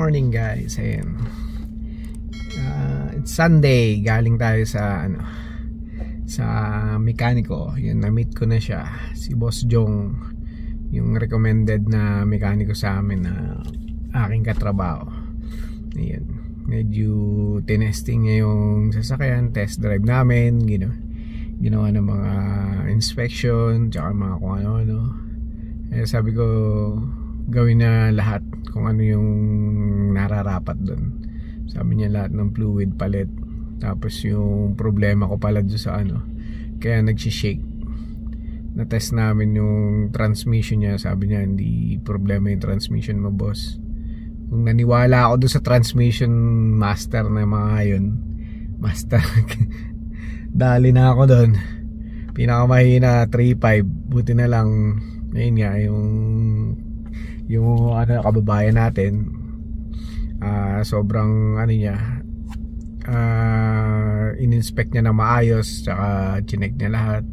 morning guys. Ayan. It's Sunday. Galing tayo sa sa mekaniko. Yun, na-meet ko na siya. Si Boss Jong, yung recommended na mekaniko sa amin na aking katrabaho. Ayan. Medyo tinesting niya yung sasakyan, test drive namin, ginawa ng mga inspection, tsaka mga kung ano-ano. Sabi ko, gawin na lahat kung ano yung nararapat doon. Sabi niya lahat ng fluid palit. Tapos yung problema ko pala doon sa kaya nagsishake. Na-test namin yung transmission niya. Sabi niya hindi problema yung transmission mo, boss. Kung naniwala ako doon sa transmission master na mga yun, master dali na ako doon. Pinakamahina 3.5. Buti na lang ayun nga yung kababayan natin, sobrang niya, in-inspect niya na maayos, tsaka chinek niya lahat,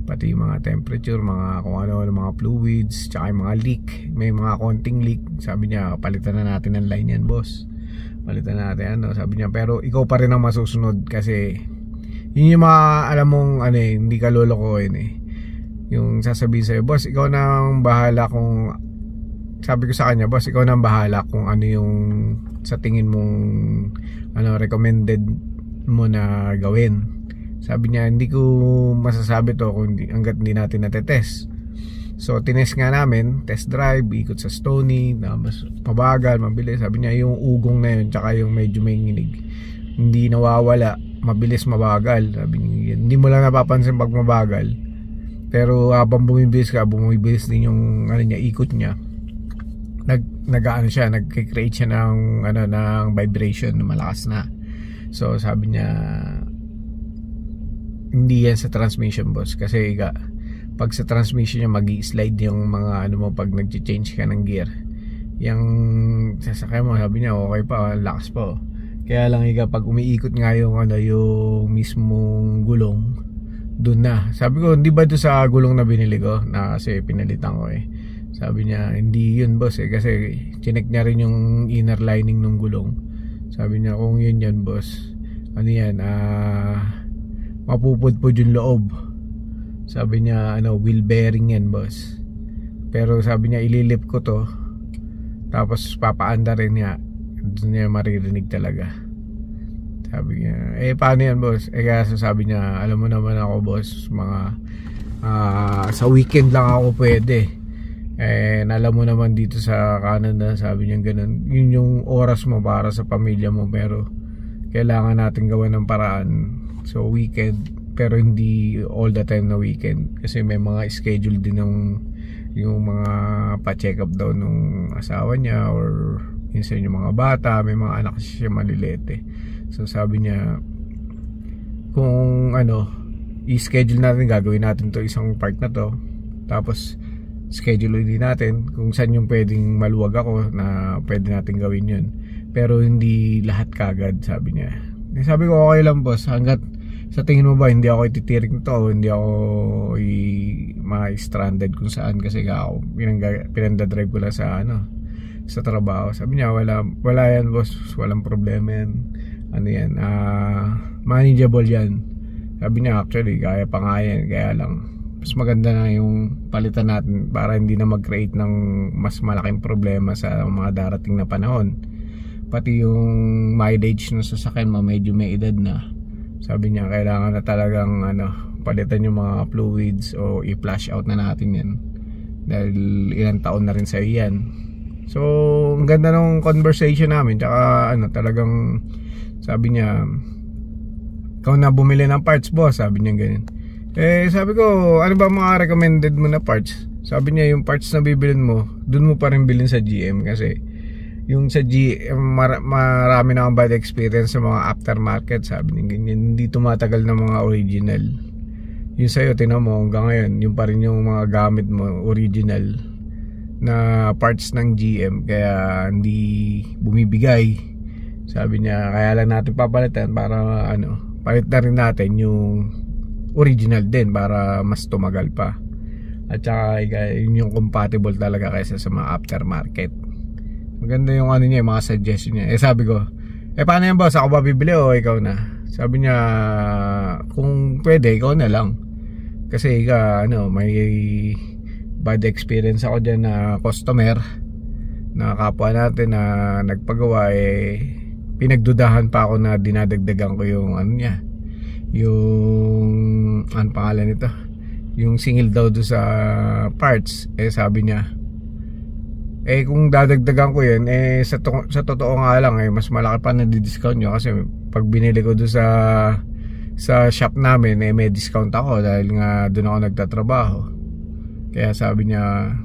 pati yung mga temperature, mga kung ano, mga fluids, tsaka yung mga leak. May mga konting leak. Sabi niya palitan na natin ang line yan, boss, palitan na natin sabi niya, pero ikaw pa rin ang masusunod kasi yun yung mga alam mong hindi ka lolokohin yung sasabihin sa'yo, boss, ikaw nang bahala kung, sabi ko sa kanya, boss, ikaw nang bahala kung ano yung sa tingin mong recommended mo na gawin. Sabi niya, hindi ko masasabi to kung hanggat hindi natin natetest. So tinest nga namin, test drive, ikot sa Stony na mas mabagal, mabilis. Sabi niya yung ugong na yun, tsaka yung medyo may nginig, hindi nawawala, mabilis mabagal. Sabi niya, hindi mo lang napapansin pag mabagal, pero habang bumibilis ka, bumibilis din yung ikot niya. Nag-create siya ng ng vibration na malakas na. So sabi niya, hindi yan sa transmission, boss, kasi pag sa transmission niya magi-slide yung mga mo pag nag-change ka ng gear. Yung sasakyan mo, sabi niya okay pa, lakas pa. Kaya lang pag umiikot nga yung yung mismong gulong, doon na. Sabi ko, hindi ba doon sa gulong na binili ko na kasi pinalitan ko Sabi niya, hindi yun, boss, kasi chinek niya rin yung inner lining ng gulong. Sabi niya, kung yun yan, boss, yan, mapupudpud yung loob. Sabi niya, wheel bearing yan, boss. Pero sabi niya, ililip ko to, tapos papaanda rin niya, doon niya maririnig talaga. Sabi niya, paano yan, boss? Kaya sabi niya, alam mo naman ako, boss, mga sa weekend lang ako pwede. Alam mo naman dito sa Canada, sabi niya ganun, yun yung oras mo para sa pamilya mo, pero kailangan natin gawan ng paraan. So weekend, pero hindi all the time na weekend, kasi may mga schedule din yung mga pa-check up daw nung asawa niya, or minsan yung mga bata, may mga anak siya maliliit So sabi niya, kung i-schedule natin, gagawin natin to isang part na to, tapos schedule din natin kung saan yung pwedeng maluwag ako na pwede natin gawin yun, pero hindi lahat kagad, sabi niya. Sabi ko, okay lang, boss, hanggat sa tingin mo ba hindi ako ititirik nito, hindi ako ma-stranded kung saan, kasi ako pinanda-drive ko lang sa trabaho. Sabi niya, wala yan, boss, walang problema yan, manageable yan. Sabi niya, actually kaya pa nga yan, kaya lang mas maganda na yung palitan natin para hindi na mag-create ng mas malaking problema sa mga darating na panahon. Pati yung mileage na sasakyan mo, medyo may edad na. Sabi niya, kailangan na talagang palitan yung mga fluids o i-flush out na natin yan, dahil ilang taon na rin sa yan. So ang ganda ng conversation namin, tsaka talagang sabi niya, ikaw na bumili ng parts, boss, sabi niya ganyan. Sabi ko, ano ba mga recommended mo na parts? Sabi niya, yung parts na bibilin mo, dun mo pa rin bilhin sa GM, kasi yung sa GM marami na akong bad experience sa mga aftermarket. Sabi niya ganyan, hindi tumatagal na mga original. Yung sa'yo, tinan mo hanggang ngayon, yung pa rin yung mga gamit mo original na parts ng GM, kaya hindi bumibigay. Sabi niya, kaya lang natin papalitan para palit na rin natin yung original din para mas tumagal pa. At saka yun yung compatible talaga kaysa sa mga aftermarket. Maganda yung ano niya, yung mga suggestion niya. Sabi ko, paano yan boss? Ako ba bibili o ikaw na? Sabi niya, kung pwede, ikaw na lang. Kasi may bad experience ako dyan na customer na kapwa natin na nagpagawa, pinagdudahan pa ako na dinadagdagan ko yung yung pangalan nito, yung singil daw doon sa parts. Sabi niya, kung dadagdagan ko yun, sa totoo nga lang, mas malaki pa na di-discount nyo. Kasi pag binili ko doon sa shop namin, may discount ako dahil nga doon ako nagtatrabaho. Kaya sabi niya,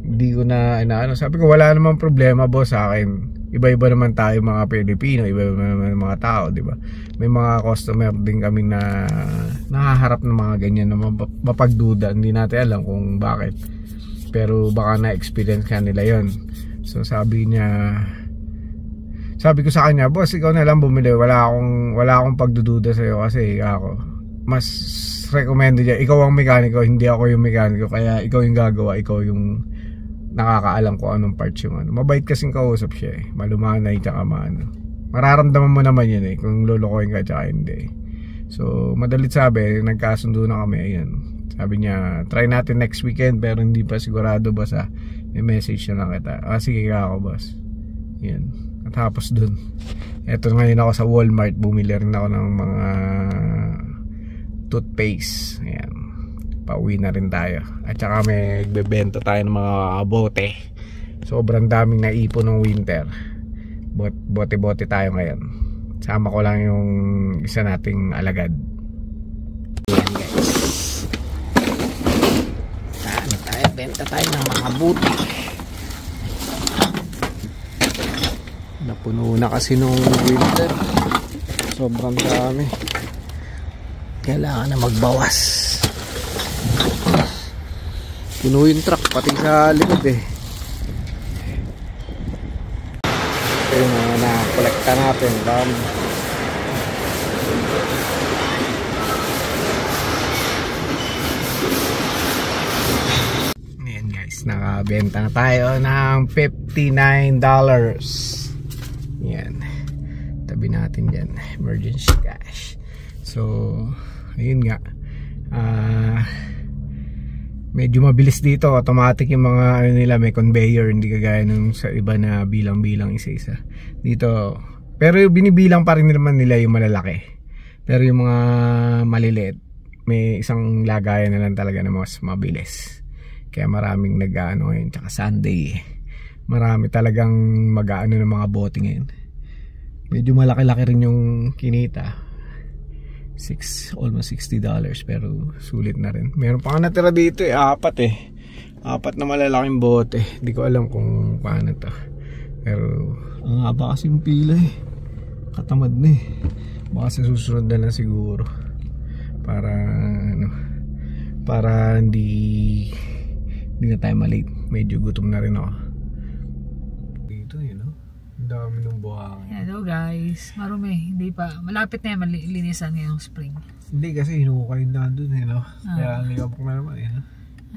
hindi ko na sabi ko, wala namang problema boss sa akin. Iba-iba naman tayo mga Pilipino, iba-iba naman mga tao, di ba? May mga customer din kami na nakaharap ng mga ganyan na mapagduda. Hindi natin alam kung bakit, pero baka na-experience ka nila yon. So sabi ko sa kanya, boss, ikaw na lang bumili. Wala akong pagdududa sa'yo kasi ako mas recommended niya. Ikaw ang mekaniko, hindi ako yung mekaniko. Kaya ikaw yung gagawa, ikaw yung nakakaalam ko anong parts yung Mabait kasing kausap siya malumanay tsaka mararamdaman mo naman yun kung lulukoyin ka tsaka hindi. So madalit sabi, nagkasundo na kami. Ayan, sabi niya, try natin next weekend, pero hindi pa sigurado boss may message na lang kita. Sige ka ako boss. Yan. At tapos dun, eto ngayon ako sa Walmart, bumili rin ako ng mga toothpaste. Ayan, pauwi na rin tayo. At saka may bebenta tayo ng mga bote. Sobrang daming naipon ng winter. Bote-bote tayo ngayon. Sama ko lang yung isa nating alagad. Ayan guys, tayo, benta tayo ng mga bote. Napuno na kasi nung winter. Sobrang dami. Kailangan na magbawas. Puno yung truck pati sa likod Ito yung mga na-kolekta natin. Ayan guys, nakabenta na tayo ng $59. Ayan, tabi natin dyan, emergency cash. So ayun nga, medyo mabilis dito, automatic yung mga nila, may conveyor, hindi kagaya nung sa iba na bilang-bilang isa-isa dito. Pero binibilang pa rin naman nila yung malalaki, pero yung mga maliliit may isang lagayan na lang talaga na mas mabilis. Kaya maraming nag-ano ngayon, tsaka Sunday marami talagang mag-ano ng mga bote ngayon. Medyo malaki-laki rin yung kinita, almost $60, pero sulit na rin. Meron pa nga natira dito apat na malalaking bote. Hindi ko alam kung paano to, pero ang haba kasi yung pila katamad na baka sa susunod na lang siguro para hindi na tayo malate. Medyo gutom na rin ako dito dami ng buhangin. Hello guys, marumi, hindi pa, malapit na yan malinisan ngayong spring. Hindi kasi hinukay na doon kaya ang ligabok na naman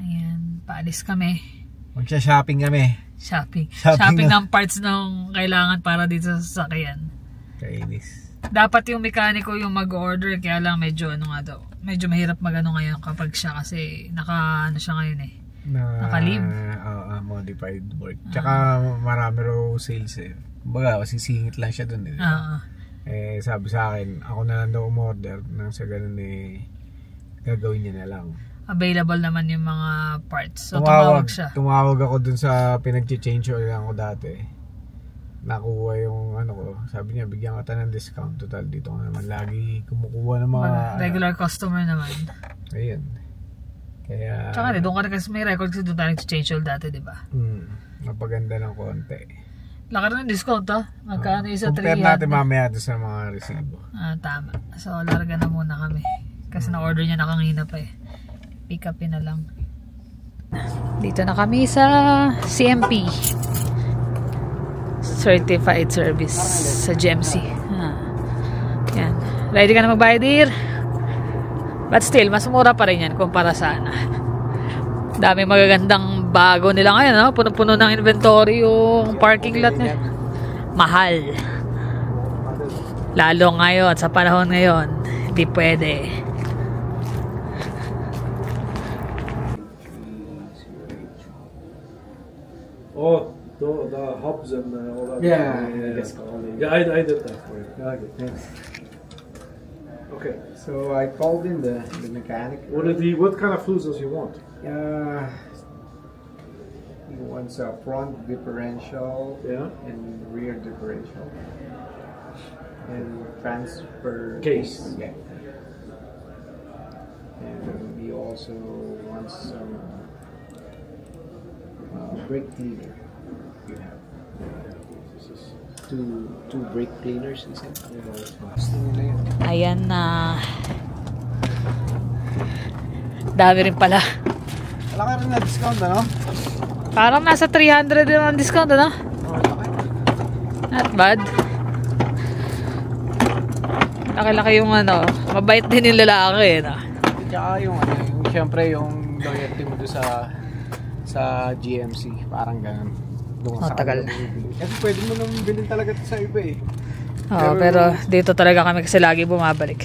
Ayan, paalis kami, magsha-shopping kami. Shopping ng parts ng kailangan para dito sa sasakyan. Kainis. Dapat yung mekaniko yung mag-order, kaya lang medyo medyo mahirap magano ngayon kapag siya, kasi naka siya ngayon naka-leave. Modified work. Tsaka marami raw sales Baga, sisingit lang siya dun sabi sa akin, ako na lang daw umorder nang sa ganun gagawin niya na lang. Available naman yung mga parts. So tumawag siya. Tumawag ako dun sa pinag-change oil ko dati. Nakuha yung ko. Sabi niya, bigyan ka ng discount. Total, dito ka naman lagi kumukuha ng mga regular customer naman. Ayun. Kaya tsaka doon ka rin kasi may record kasi doon tayo nag-change oil dati, diba? Napaganda ng konti. Laki rin ng discount magkano isa 300. Compare natin mamaya doon sa mga resibo. Tama. So larga na muna kami kasi na-order niya nakangina pa pick upin na lang. Dito na kami sa CMP, Certified Service sa GMC. Yan. Ready ka na magbayad, dear? But still, mas mura pa rin yan kumpara sa daming magagandang bago nila ngayon, no? Puno-puno ng inventory yung parking lot niya. Mahal. Lalo ngayon, sa panahon ngayon, hindi pwede. Oh, the hubs and all that. Yeah. Yeah, I did that for you. Okay, thanks. Okay. So I called in the mechanic. What kind of fluids does he want? He wants a front differential, Yeah. and rear differential, and transfer Case. Yeah. And he also wants some brake cleaner. You have two brake cleaners, he said. Ayan na. Dami rin pala. Wala ka rin na discount, ano? Parang nasa 300 din ang discount, ano? Not bad. Laki-laki yung ano. Mabait din yung lalaki, no? Tsaka yung syempre yung loyalty mo doon sa GMC, parang ganun. Tagal. Kasi pwede mo naman bilhin talaga sa iba eh. Oo, pero dito talaga kami kasi lagi bumabalik.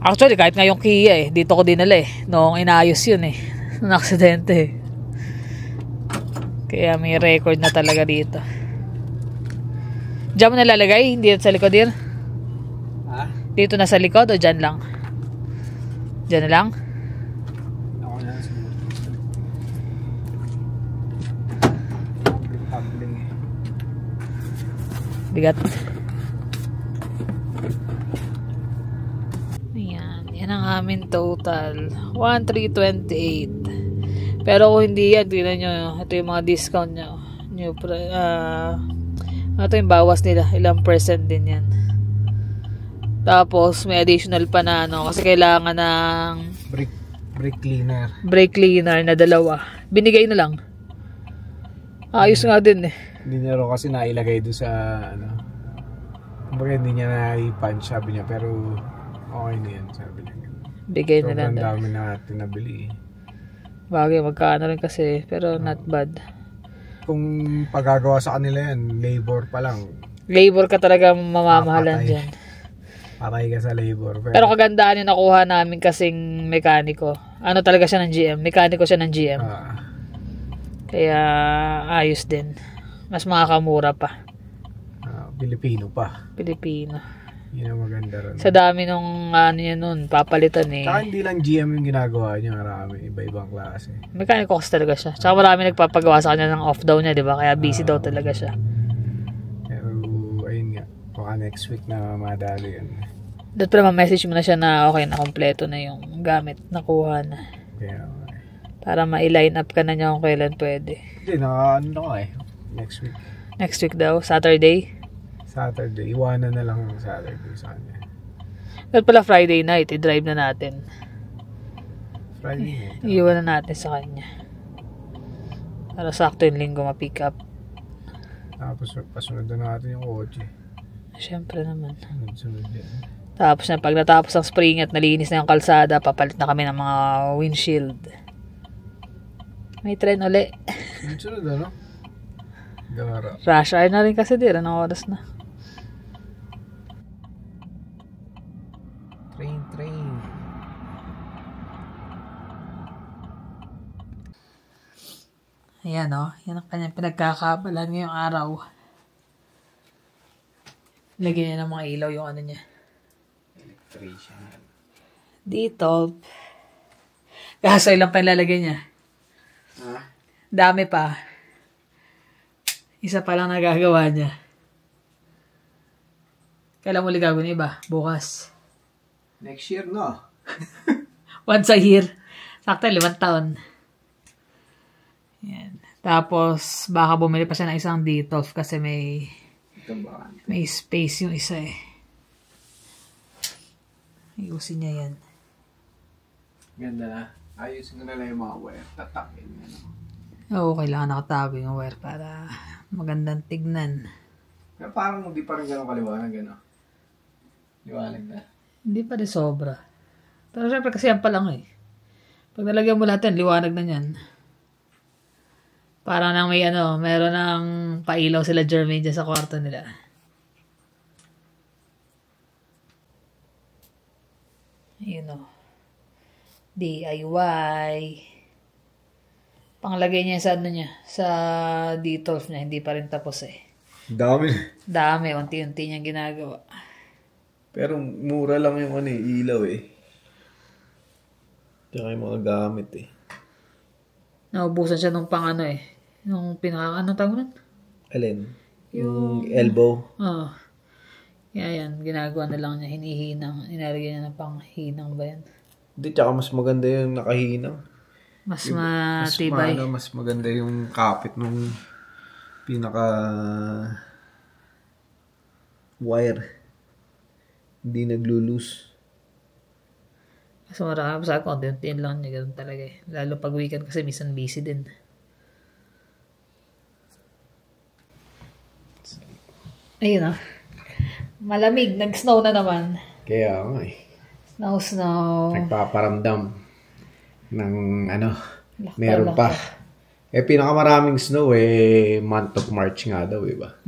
Actually, kahit nga yung Kia eh, dito ko dinala eh. Noong inaayos yun eh. Noong aksidente eh. Kaya may record na talaga dito. Diyan mo nalalagay? Hindi sa likod din? Ha? Dito na sa likod o dyan lang? Dyan na lang? Ako na sa Bigat. Ayan. Yan ang amin total. 1,328. Pero kung hindi yan, tignan nyo. Ito yung mga discount nyo. Ito yung bawas nila. Ilang percent din yan. Tapos, may additional pa na ano. Kasi kailangan ng brake cleaner. Brake cleaner na 2. Binigay na lang. Ayos nga din eh. Hindi niya rin kasi nailagay doon sa ano. Kumbaga hindi niya na-punch, sabi niya. Pero okay na yan, sabi niya. Bigay na lang. Sobrang dami natin nabili eh. Bagay, magkano rin kasi. Pero not bad. Kung pagagawa sa kanila yan, labor pa lang. Labor ka talaga mamamahalan dyan. Patay ka sa labor. Pero kagandaan yung nakuha namin kasing mekaniko. Ano talaga siya ng GM? Mekaniko siya ng GM. Kaya ayos din. Mas makakamura pa. Pilipino pa. Pilipino. Yun ang maganda rin. Sa dami nung ano yun nun, papalitan eh. Saka hindi lang GM yung ginagawa niya. Marami, iba-ibang klase. Mekaniko kasi talaga siya. Saka marami nagpapagawa sa kanya ng off-daw niya, di ba? Kaya busy daw talaga siya. Pero, ayun nga. Baka next week na madali yan. Dapat pa naman message mo na siya na okay na, kompleto na yung gamit. Nakuha na. Kaya, okay. Para ma-line up ka na niya kung kailan pwede. Hindi, ano ko eh. Next week. Next week daw? Saturday? Saturday. Iwanan na lang ang Saturday sa kanya. Dapat pala Friday night. I-drive na natin. Friday night. Iwan na natin sa kanya. Para sakto yung linggo ma-pick up. Tapos pasunod na natin yung kotse. Siyempre naman. Sunod yan. Tapos na pag natapos ang spring at nalinis na yung kalsada, papalit na kami ng mga windshield. May tren uli. Sunod ano? Gara. Rush hour na rin kasi din. Anong oras na? Train. Ayan o. Yan ang kanyang pinagkakabalan ngayong araw. Lagyan niya ng mga ilaw yung ano niya. Electrician. Dito. Kaso ilang pa nilalagay niya. Dami pa. Isa pa lang nagagawa niya. Kailan muli gagawin iba? Bukas. Next year, no? Once a year. Sakto, 5 taon. Yan. Tapos, baka bumili pa siya ng isang Detolf kasi may space yung isa eh. Ayusin niya yan. Ganda na. Ayusin ko na lang yung mga wire. Tatakin. Oo, kailangan nakatago yung wire para magandang tignan. Pero parang hindi pa rin gano'ng kaliwanag, gano'n. Liwanag na. Hindi pa rin sobra. Pero syempre kasi yan pa lang eh. Pag nalagyan mo lahat yan, liwanag na yan. Parang nang may meron ng pailaw sila Jermaine dyan sa kwarto nila. Ayun DIY. Panglagay niya sa sa details niya, hindi pa rin tapos Dami, unti-unti niyang ginagawa. Pero mura lang yung ilaw Tsaka yung mga gamit Naubusan siya nung nung pinaka, tawag nun? Alin? Yung elbow? Oo. Kaya yan, ginagawa na lang niya, hinihinang. Inalagay niya ng panghinang ba yan? Hindi, tsaka mas maganda yung nakahinang. Mas matibay. Mas maganda yung kapit nung pinaka wire. Hindi naglulus. Mas marami sa ako, din lang niya, ganun talaga Lalo pag weekend kasi minsan busy din. Ayun malamig, nag-snow na naman. Kaya nga Snow. Nagpaparamdam ng meron pa. Pinakamaraming snow month of March nga daw, ba?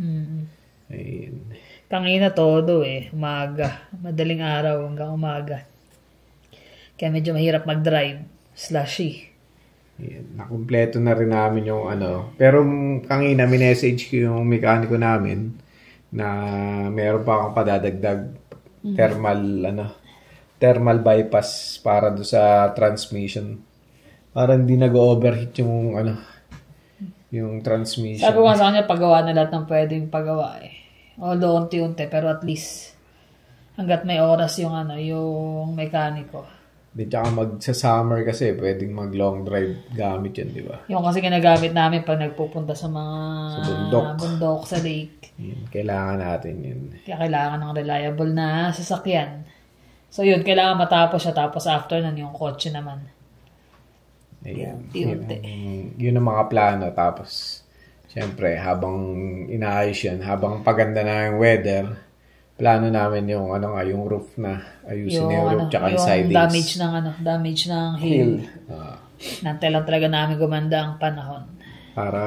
Ayun. Kangina todo umaga. Madaling araw hanggang umaga. Kaya medyo mahirap mag-drive. Slushy. Yan. Nakumpleto na rin namin yung Pero kangina, minessage ko yung mekaniko namin na meron pa akong padadagdag thermal bypass para do sa transmission. Para hindi nag-overheat yung yung transmission. Sabi ko sa kanya, pagawa na lahat ng pwedeng pagawa Although unti-unti, pero at least hanggat may oras yung yung mekaniko. Tsaka magsa-summer kasi pwedeng mag-long drive gamit yan, di ba? Yung kasi ginagamit namin pag nagpupunta sa mga bundok sa lake. Kailangan natin yun. Kaya kailangan ng reliable na sasakyan. So yun, kailangan matapos siya. Tapos after nun, yung kotse naman. Ayan. Yun ang mga plano. Tapos, syempre, habang inaayos yan, habang paganda na yung weather, plano namin yung yung roof na ayusin yung roof tsaka yung sidings. Damage ng hail. Nantay lang talaga namin gumanda ang panahon. Para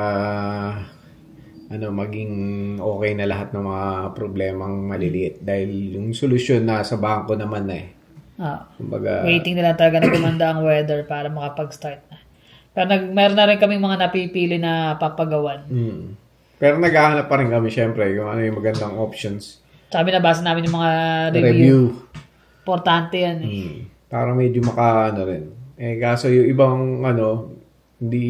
maging okay na lahat ng mga problemang maliliit dahil yung solusyon nasa bangko naman Kumbaga, waiting na lang talaga na gumanda ang weather para makapag-start na. Pero meron na rin kami mga napipili na papagawan. Pero naghahanap pa rin kami syempre kung yung magandang options. Sabi nabasa namin yung mga review. Importante yan Para medyo rin. Kaso yung ibang hindi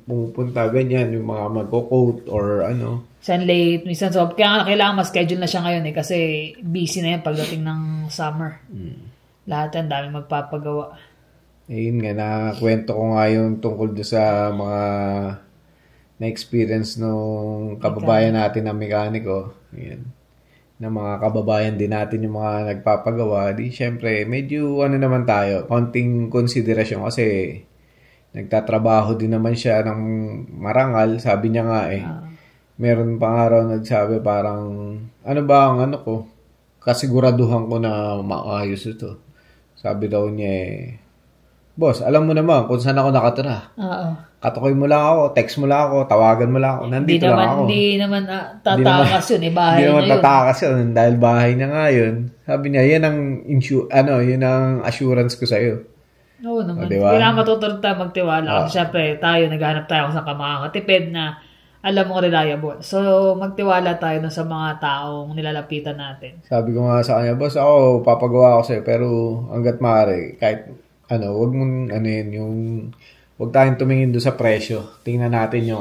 pumupunta ganyan, yung mga magko-quote or Minsan late, minsan kaya kailangan ma-schedule na siya ngayon kasi busy na yan pagdating ng summer. Lahat yan, dami magpapagawa. Ayun nga, nakakwento ko nga yung tungkol doon sa mga na-experience nung kababayan natin na mekaniko. Ayan. Na mga kababayan din natin yung mga nagpapagawa, di syempre medyo naman tayo, konting konsiderasyon kasi nagtatrabaho din naman siya ng marangal, sabi niya nga meron pang araw nagsabi parang ba ang ko, kasiguraduhan ko na maayos ito. Sabi daw niya boss, alam mo naman kung saan ako nakatira. Katukoy mo lang ako, text mo lang ako, tawagan mo lang ako, nandito lang ako. Hindi naman tatakas yun, bahay hindi naman na yun. tatakas yun, dahil bahay na nga yun. Sabi niya, yan ang yun ang assurance ko sa'yo. Oo naman. Diba? Kailangan matutunan tayo magtiwala. Kasi syempre, naghahanap tayo kung saan ka makakatipid na alam mong reliable. So, magtiwala tayo sa mga taong nilalapitan natin. Sabi ko nga sa kanya, boss, ako, papagawa ko sa'yo, pero hanggat maaari, kahit wag mong wag tayong tumingin doon sa presyo. Tingnan natin yung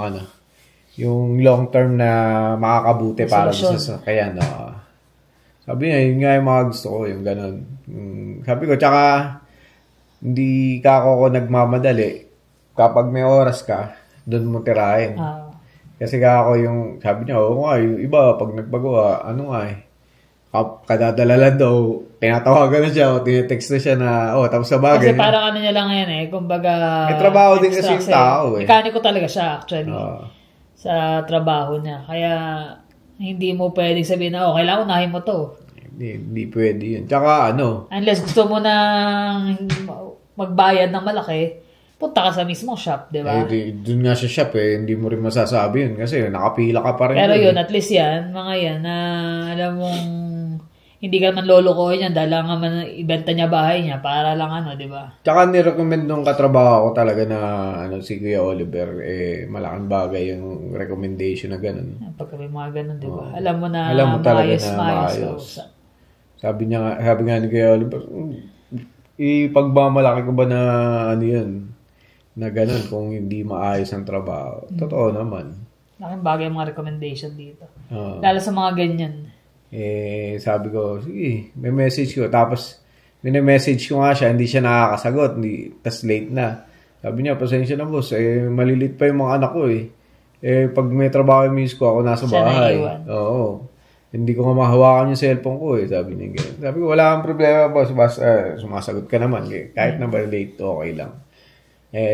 yung long term na makakabuti para sa sasakyan. Sabi niya, yun nga yung mga gusto ko, yung ganun. Sabi ko, tsaka hindi ka ako nagmamadali. Kapag may oras ka, doon mo tirahin. Kasi ako yung, sabi niya, yung iba, pag nagpagawa, kadadala lang daw, tinatawagan na siya o tinetext na siya na, tapos sa bagay. Kasi parang niya lang yan kumbaga, may trabaho din kasi yung tao mekaniko talaga siya actually. Sa trabaho niya. Kaya, hindi mo pwedeng sabihin na, kailangan unahin mo to. Hindi pwede yun. Tsaka unless gusto mo na magbayad ng malaki, punta ka sa mismong shop, di ba? Doon nga sa shop hindi mo rin masasabi yun kasi nakapila ka pa rin. Pero yun, at least yan, mga yan, na alam mong hindi ka man lolokohin yan dahil lang naman ibenta niya bahay niya para lang di ba? Tsaka ni-recommend nung katrabaho ko talaga na si Kuya Oliver, malaking bagay yung recommendation na ganun. Pagka may mga ganun, di ba? Alam mo talaga na maayos. Sabi nga ni Kuya Oliver, ipagmamalaki ko ba na yun? Na ganun kung hindi maayos ang trabaho. Totoo naman. Laking bagay ang mga recommendation dito. Lalo sa mga ganyan. Sabi ko, sige, may message ko. Tapos, message ko nga siya, hindi siya nakakasagot. Tas late na. Sabi niya, pasensya na boss. Malilit pa yung mga anak ko pag may trabaho yung miss ko, ako nasa bahay. Oo. Hindi ko nga mahawakan yung cellphone ko Sabi niya ganyan. Sabi ko, wala kang problema boss. Sumasagot ka naman. Kahit na ba late, okay lang.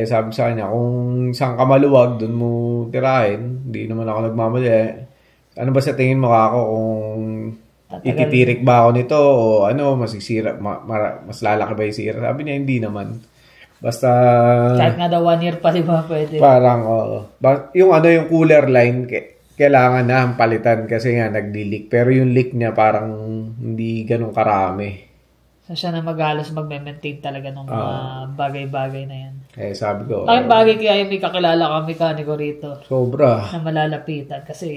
Sabi sa kanya, kung saan ka maluwag, doon mo tirahin. Hindi naman ako nagmamali. Ano ba sa tingin mo ako kung ititirik ba ako nito o masisira, mas lalaki ba yung sira? Sabi niya, hindi naman. Basta... Kahit nga daw 1 year pa, di ba pwede? Parang, yung cooler line, kailangan na palitan kasi nga nagdi-leak. Pero yung leak niya parang hindi ganun karami. So, siya na maghalos magme-maintain talaga ng mga bagay-bagay na yan. Sabi ko... Ang bagay kaya may kakilala kang mekaniko rito. Sobra. Na malalapitan kasi...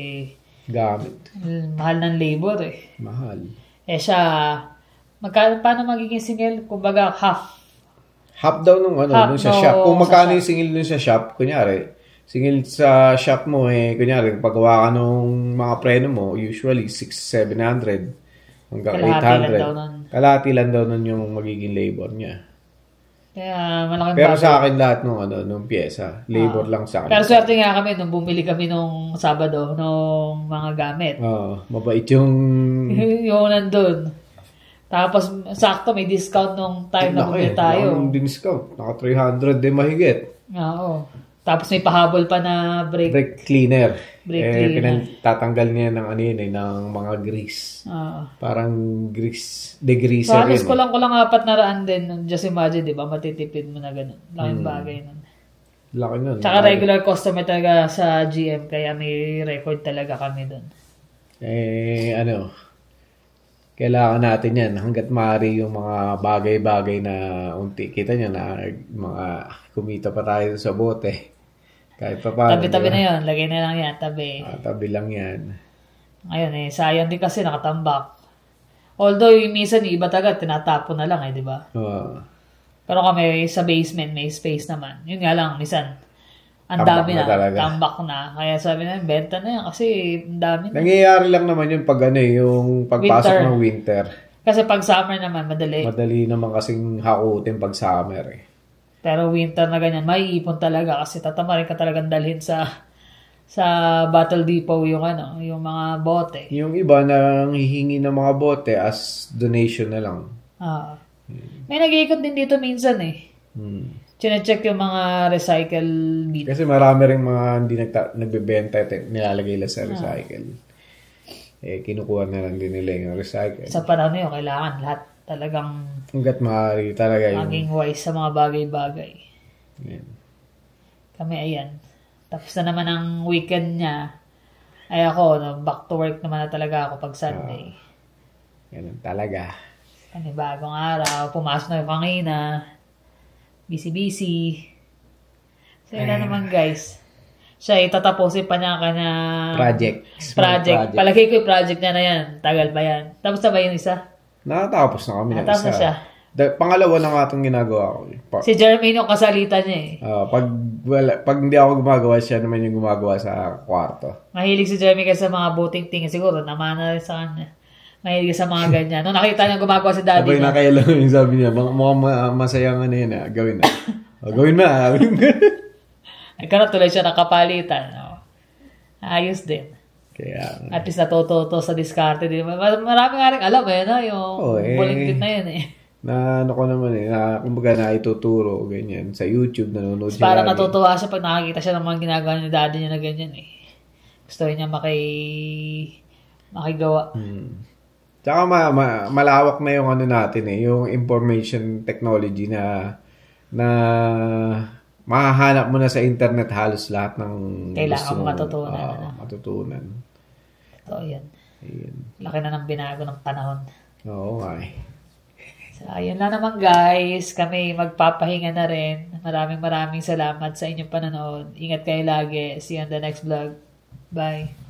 Gamit. Mahal ng labor Mahal. Siya... paano magiging singil? Kumbaga, half. Half daw nung sa shop. Kung magkano yung singil nun sa shop, kunyari, singil sa shop mo, kunyari, paggawa ka nung mga preno mo, usually 600-700. Hanggang 800. Kalahati lang daw nun yung magiging labor niya. Kaya malaking pero sa akin lahat nung pyesa. Labor lang sa akin. Pero swerte nga kami nung bumili kami nung Sabado nung mga gamit. Mabait yung... yung nandun. Tapos sakto may discount nung time na bumili tayo. Discount. Naka 300 mahigit. Oo. Tapos may pahabol pa na brake cleaner. Tatanggal niya ng ng mga grease. Parang grease, degreaser so, halos kulang 400 din. Just imagine, di ba? Matitipid mo na ganun. Laking bagay nun. Laki nun. Tsaka regular customer talaga sa GM, kaya may record talaga kami dun. Kailangan natin yan hanggat maaari yung mga bagay-bagay na unti. Kita nyo na mga kumita pa tayo sa bote. Kahit pa paano. Tabi-tabi na yun. Lagay na lang yan. Tabi. Tabi lang yan. Ngayon sayang din kasi nakatambak. Although yung minsan iba talaga tinatapon na lang di ba? Pero kami sa basement may space naman. Yun nga lang, minsan ang dami na. Tambak na. Kaya sabi na, benta na yan kasi ang dami na. Nangyayari lang naman yun pag yung pagpasok ng winter. Kasi pag summer naman, madali. Madali naman kasing hakutin pag summer Pero winter na ganyan, may ipon talaga kasi tatamarin ka talagang dalhin sa Battle Depot yung mga bote. Yung iba nang hihingi ng mga bote as donation na lang. May nag-iikot din dito minsan Chine-check yung mga recycle bit. Kasi marami ring mga hindi nagbebenta nilalagay lang sa recycle. Kinukuha na lang din nila yung recycle. Sa panahon yun, kailangan lahat talagang hanggat maaari talaga yung maging wise sa mga bagay-bagay. Yan. Kami ayan. Tapos na naman ang weekend niya. Ay ako, back to work naman na talaga ako pag Sunday. Ganun talaga. Kami bagong araw. Pumasok na yung kanina. Busy-busy. So yun na naman guys. Siya itatapusin pa niya kanya project. Palagay ko yung project niya na yan. Tagal pa yan. Tapos na ba yung isa? Nakatapos na kami ng isa. Natapos na siya. Pangalawa na nga itong ginagawa ko. Si Jeremy yung kasalita niya pag hindi ako gumagawa, siya naman yung gumagawa sa kwarto. Mahilig si Jeremy kasi sa mga buting tingin. Siguro, naman na rin sa kanya. Mahilig sa mga ganyan. Nung nakita niya gumagawa si daddy niya. Sabay nakailan yung sabi niya, mukhang masayang yun gawin na. Gawin na. Nagkaroon tuloy siya nakapalitan. Ayos din. Kaya, at least natututo sa diskarte din. Marami nga rin alam yung bulletin na yun na ko naman kumbaga na ituturo ganyan sa YouTube nanonood siya. Para natutuwa siya pag nakakita siya ng mga ginagawa ni daddy niya na ganyan Gusto niya makigawa. Tsaka malawak na yung natin yung information technology na mahahanap mo na sa internet halos lahat ng kailangan mo matutunan. Matutunan. So, yan. Laki na ng binago ng panahon. Oo nga eh. So, ayun lang naman guys. Kami magpapahinga na rin. Maraming salamat sa inyong panonood. Ingat kayo lagi. See you on the next vlog. Bye.